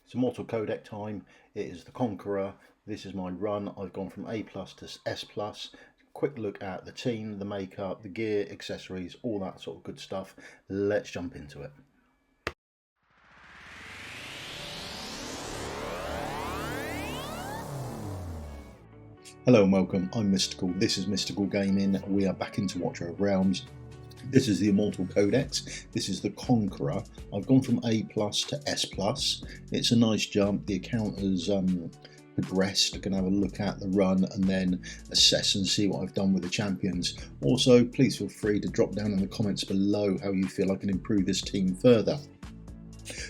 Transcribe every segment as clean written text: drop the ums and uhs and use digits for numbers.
It's Immortal Codex time. It is the Conqueror. This is my run. I've gone from A plus to S plus. Quick look at the team, the makeup, the gear, accessories, all that sort of good stuff. Let's jump into it. Hello and welcome. I'm Mystical. This is Mystical Gaming. We are back into Watcher of Realms. This is the Immortal Codex. This is the Conqueror. I've gone from A plus to S plus. It's a nice jump. The account has progressed. I can have a look at the run and then assess and see what I've done with the champions. Also, please feel free to drop down in the comments below how you feel I can improve this team further.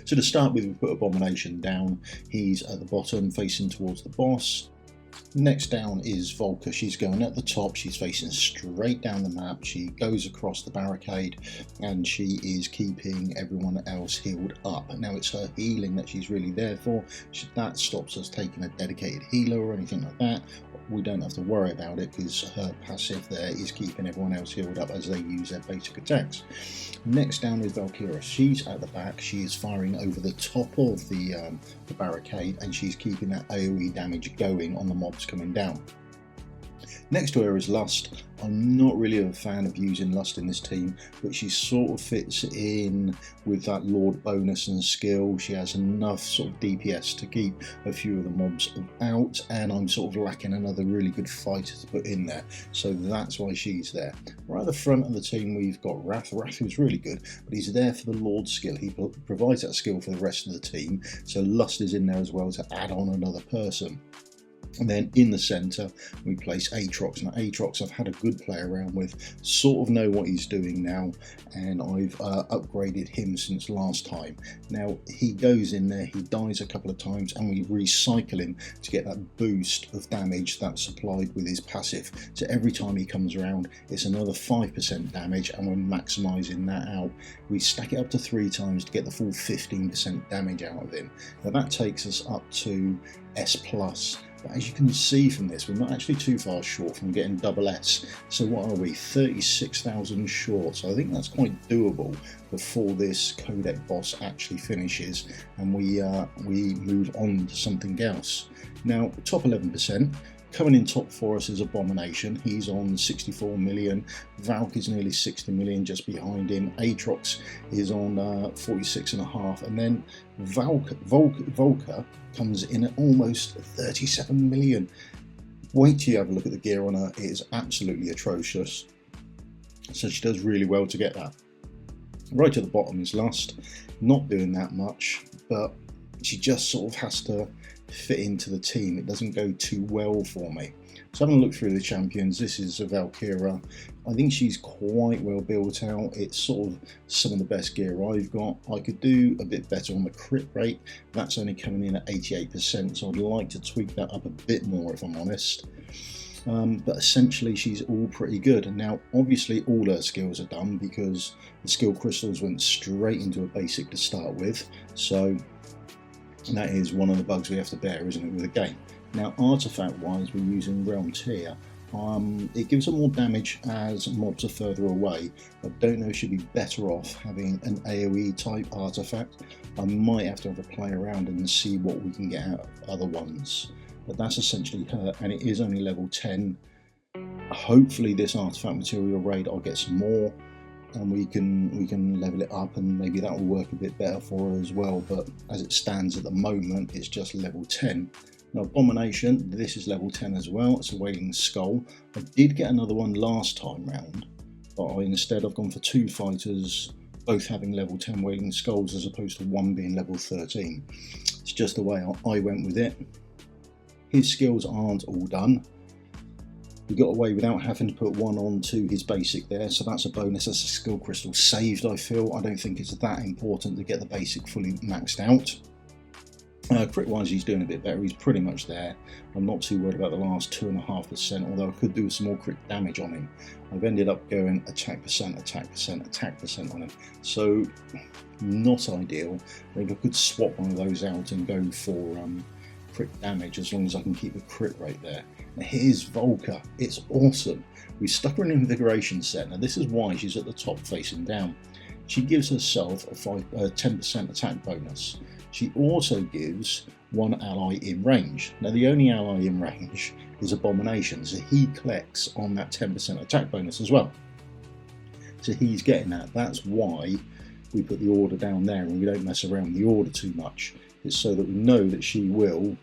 So to start with, we put Abomination down. He's at the bottom facing towards the boss. Next down is Volker. She's going at the top, she's facing straight down the map, she goes across the barricade and she is keeping everyone else healed up. Now it's her healing that she's really there for. That stops us taking a dedicated healer or anything like that. We don't have to worry about it because her passive there is keeping everyone else healed up as they use their basic attacks. Next down is Valkyria. She's at the back, she is firing over the top of the barricade and she's keeping that AoE damage going on the mobs coming down. Next to her is Lust. I'm not really a fan of using Lust in this team, but she sort of fits in with that Lord bonus and skill. She has enough sort of DPS to keep a few of the mobs out, and I'm sort of lacking another really good fighter to put in there, so that's why she's there. Right at the front of the team we've got Wrath. Wrath is really good, but he's there for the Lord skill. He provides that skill for the rest of the team, so Lust is in there as well to add on another person. And then in the centre we place Aatrox. Now Aatrox I've had a good play around with, sort of know what he's doing now, and I've upgraded him since last time. Now he goes in there, he dies a couple of times and we recycle him to get that boost of damage that's supplied with his passive. So every time he comes around it's another 5% damage and we're maximising that out. We stack it up to 3 times to get the full 15% damage out of him. Now that takes us up to S plus. But as you can see from this, we're not actually too far short from getting double S. So what are we? 36,000 short. So I think that's quite doable before this codec boss actually finishes and we move on to something else. Now, top 11%. Coming in top for us is Abomination. He's on 64 million. Valk is nearly 60 million just behind him. Aatrox is on 46.5, and then Volker comes in at almost 37 million. Wait till you have a look at the gear on her. It is absolutely atrocious. So she does really well to get that. Right at the bottom is Lust. Not doing that much, but she just sort of has to fit into the team. It doesn't go too well for me. So having a look through the champions, this is a Valkyria. I think she's quite well built out. It's sort of some of the best gear I've got. I could do a bit better on the crit rate. That's only coming in at 88%, so I'd like to tweak that up a bit more if I'm honest. But essentially she's all pretty good. And now obviously all her skills are done because the skill crystals went straight into a basic to start with. So that is one of the bugs we have to bear, isn't it, with the game. Now, artifact wise, we're using Realm Tier. It gives them more damage as mobs are further away. I don't know if she'd be better off having an AoE type artifact. I might have to have a play around and see what we can get out of other ones. But that's essentially her, and it is only level 10. Hopefully this artifact material raid I'll get some more, and we can level it up and maybe that will work a bit better for her as well, but as it stands at the moment it's just level 10. Now Abomination, this is level 10 as well. It's a Wailing Skull. I did get another one last time round, but instead I've gone for 2 fighters both having level 10 Wailing Skulls as opposed to one being level 13. It's just the way I went with it. His skills aren't all done. We got away without having to put one onto his basic there, so that's a bonus. That's a skill crystal saved, I feel. I don't think it's that important to get the basic fully maxed out. Crit wise he's doing a bit better, he's pretty much there. I'm not too worried about the last 2.5%, although I could do some more crit damage on him. I've ended up going attack percent, attack percent, attack percent on him, so not ideal. I think I could swap one of those out and go for crit damage as long as I can keep the crit rate there. Now here's Volker. It's awesome. We stuck her in an invigoration set. Now this is why she's at the top facing down. She gives herself a 10% attack bonus. She also gives one ally in range. Now the only ally in range is Abomination, so he collects on that 10% attack bonus as well. So he's getting that. That's why we put the order down there and we don't mess around with the order too much. It's so that we know that she will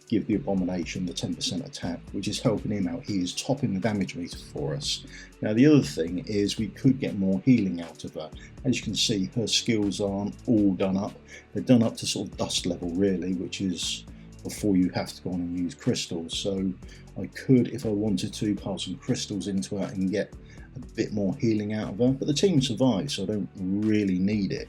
give the Abomination the 10% attack, which is helping him out. He is topping the damage meter for us. Now the other thing is we could get more healing out of her. As you can see, her skills aren't all done up. They're done up to sort of dust level really, which is before you have to go on and use crystals. So I could, if I wanted to, pile some crystals into her and get a bit more healing out of her, but the team survives, so I don't really need it.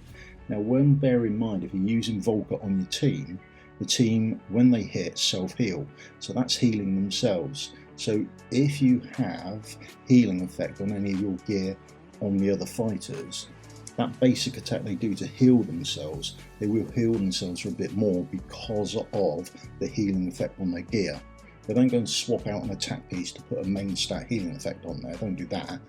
Now bear in mind, if you're using Volker on your team, the team, when they hit, self-heal, so that's healing themselves. So if you have healing effect on any of your gear on the other fighters, that basic attack they do to heal themselves, they will heal themselves for a bit more because of the healing effect on their gear. They don't go and swap out an attack piece to put a main stat healing effect on there, don't do that.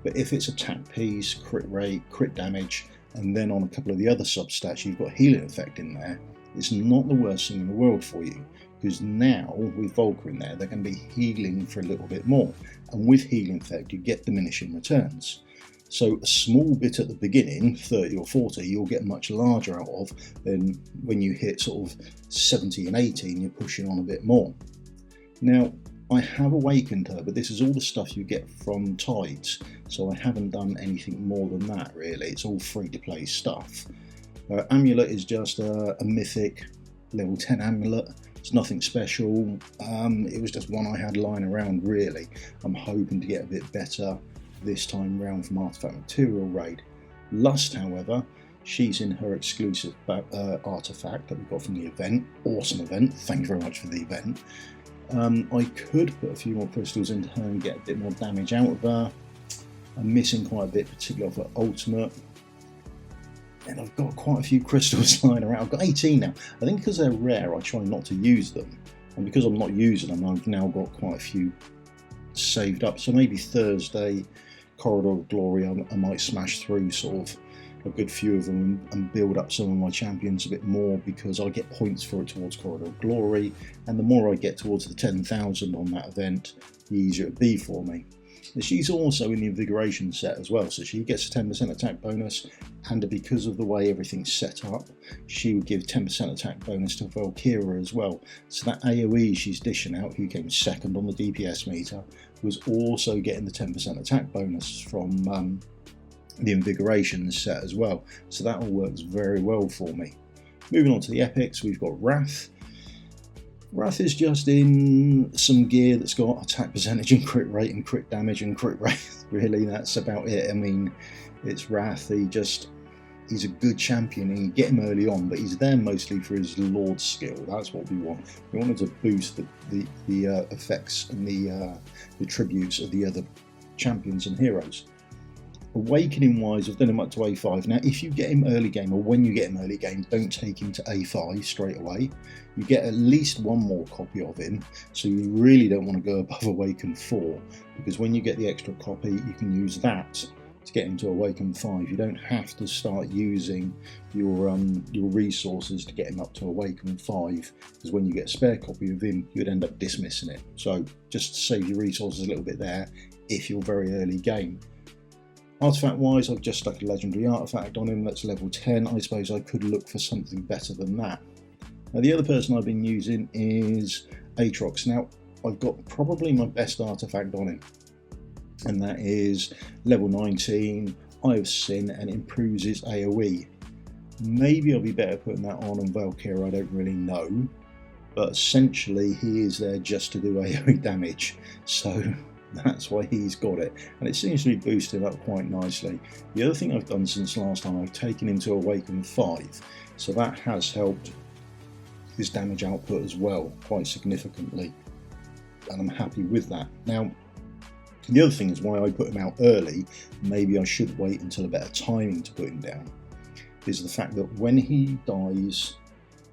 But if it's attack piece, crit rate, crit damage, and then on a couple of the other substats you've got healing effect in there, it's not the worst thing in the world for you, because now with Volker in there, they're going to be healing for a little bit more, and with healing effect you get diminishing returns. So a small bit at the beginning, 30 or 40, you'll get much larger out of than when you hit sort of 70 and 80 and you're pushing on a bit more. Now I have awakened her, but this is all the stuff you get from Tides, so I haven't done anything more than that really. It's all free to play stuff. Amulet is just a mythic level 10 amulet. It's nothing special. It was just one I had lying around really. I'm hoping to get a bit better this time round from Artifact Material Raid. Lust, however, she's in her exclusive artifact that we got from the event. Awesome event. Thank you very much for the event. I could put a few more crystals into her and get a bit more damage out of her. I'm missing quite a bit, particularly off her ultimate. And I've got quite a few crystals lying around. I've got 18 now. I think because they're rare, I try not to use them. And because I'm not using them, I've now got quite a few saved up. So maybe Thursday, Corridor of Glory, I might smash through sort of a good few of them and build up some of my champions a bit more, because I get points for it towards Corridor of Glory. And the more I get towards the 10,000 on that event, the easier it would be for me. She's also in the Invigoration set as well, so she gets a 10% attack bonus, and because of the way everything's set up, she would give 10% attack bonus to Valkyria as well. So that AoE she's dishing out, who came second on the DPS meter, was also getting the 10% attack bonus from the Invigoration set as well. So that all works very well for me. Moving on to the epics, we've got Wrath. Wrath is just in some gear that's got attack percentage and crit rate and crit damage and crit rate. Really, that's about it. I mean, it's Wrath. He's a good champion and you get him early on, but he's there mostly for his Lord skill. That's what we want. We wanted to boost the effects and the tributes of the other champions and heroes. Awakening wise, I've done him up to A5. Now, if you get him early game, or when you get him early game, don't take him to A5 straight away. You get at least one more copy of him, so you really don't want to go above Awaken 4, because when you get the extra copy, you can use that to get him to Awaken 5. You don't have to start using your resources to get him up to Awaken 5, because when you get a spare copy of him, you'd end up dismissing it. So just save your resources a little bit there if you're very early game. Artifact wise, I've just stuck a legendary artifact on him that's level 10. I suppose I could look for something better than that. Now the other person I've been using is Aatrox. Now I've got probably my best artifact on him, and that is level 19, Eye of Sin, and improves his AoE. Maybe I'll be better putting that on Valkyria, I don't really know, but essentially he is there just to do AoE damage, so that's why he's got it, and it seems to be boosted up quite nicely. The other thing I've done since last time, I've taken him to Awaken 5, so that has helped his damage output as well quite significantly, and I'm happy with that. Now the other thing is why I put him out early, maybe I should wait until a better timing to put him down, is the fact that when he dies,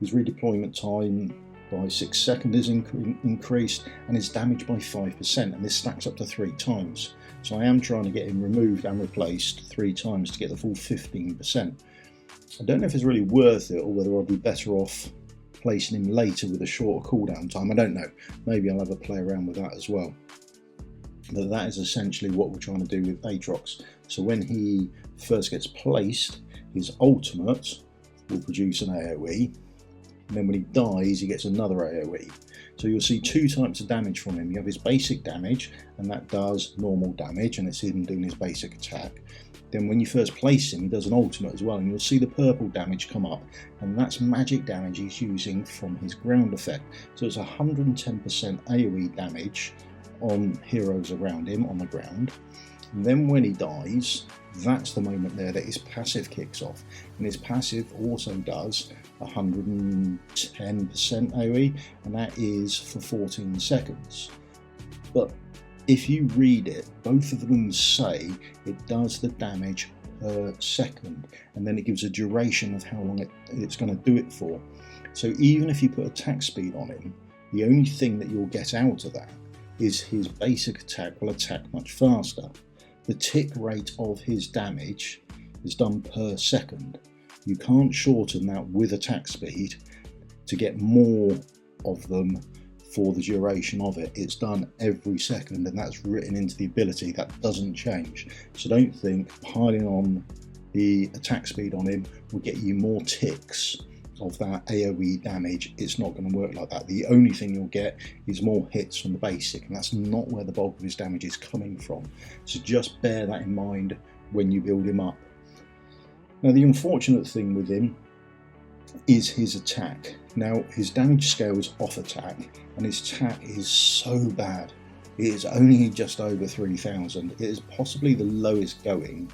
his redeployment time by 6 seconds is increased, and his damage by 5%, and this stacks up to 3 times. So I am trying to get him removed and replaced 3 times to get the full 15%. I don't know if it's really worth it or whether I'd be better off placing him later with a shorter cooldown time. I don't know. Maybe I'll have a play around with that as well. But that is essentially what we're trying to do with Aatrox. So when he first gets placed, his ultimate will produce an AoE, and then when he dies he gets another AoE. So you'll see two types of damage from him. You have his basic damage, and that does normal damage, and it's him doing his basic attack. Then when you first place him, he does an ultimate as well, and you'll see the purple damage come up, and that's magic damage he's using from his ground effect. So it's 110% AoE damage on heroes around him on the ground. And then when he dies, that's the moment there that his passive kicks off, and his passive also does 110% AoE, and that is for 14 seconds. But if you read it, both of them say it does the damage per second, and then it gives a duration of how long it's going to do it for. So even if you put attack speed on him, the only thing that you'll get out of that is his basic attack will attack much faster. The tick rate of his damage is done per second. You can't shorten that with attack speed to get more of them for the duration of it. It's done every second, and that's written into the ability. That doesn't change. So don't think piling on the attack speed on him will get you more ticks of that AoE damage. It's not going to work like that. The only thing you'll get is more hits from the basic, and that's not where the bulk of his damage is coming from. So just bear that in mind when you build him up. Now the unfortunate thing with him is his attack. Now his damage scale is off attack, and his attack is so bad. It is only just over 3,000. It is possibly the lowest going.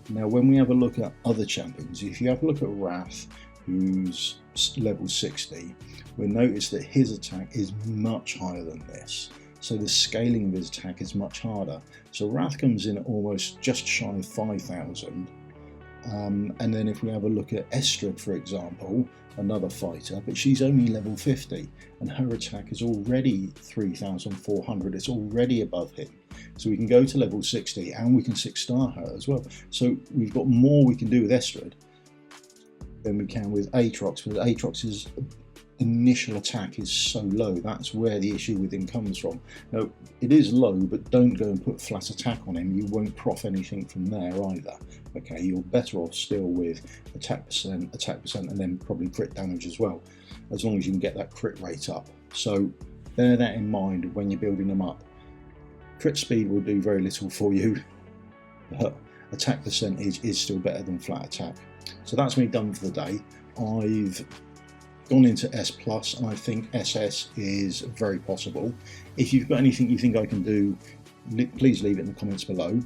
Now when we have a look at other champions, if you have a look at Wrath, who's level 60, we'll notice that his attack is much higher than this. So the scaling of his attack is much harder. So Wrath comes in at almost just shy of 5,000. And then if we have a look at Estrid, for example, another fighter, but she's only level 50, and her attack is already 3,400. It's already above him. So we can go to level 60, and we can 6-star her as well. So we've got more we can do with Estrid than we can with Aatrox, because Aatrox's initial attack is so low. That's where the issue with him comes from. Now, it is low, but don't go and put flat attack on him. You won't prof anything from there either. Okay, you're better off still with attack percent, and then probably crit damage as well, as long as you can get that crit rate up. So bear that in mind when you're building them up. Crit speed will do very little for you, but attack percentage is still better than flat attack. So that's me done for the day. I've gone into S+, and I think SS is very possible. If you've got anything you think I can do, please leave it in the comments below,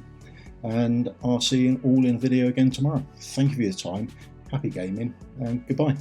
and I'll see you all in the video again tomorrow. Thank you for your time, happy gaming, and goodbye.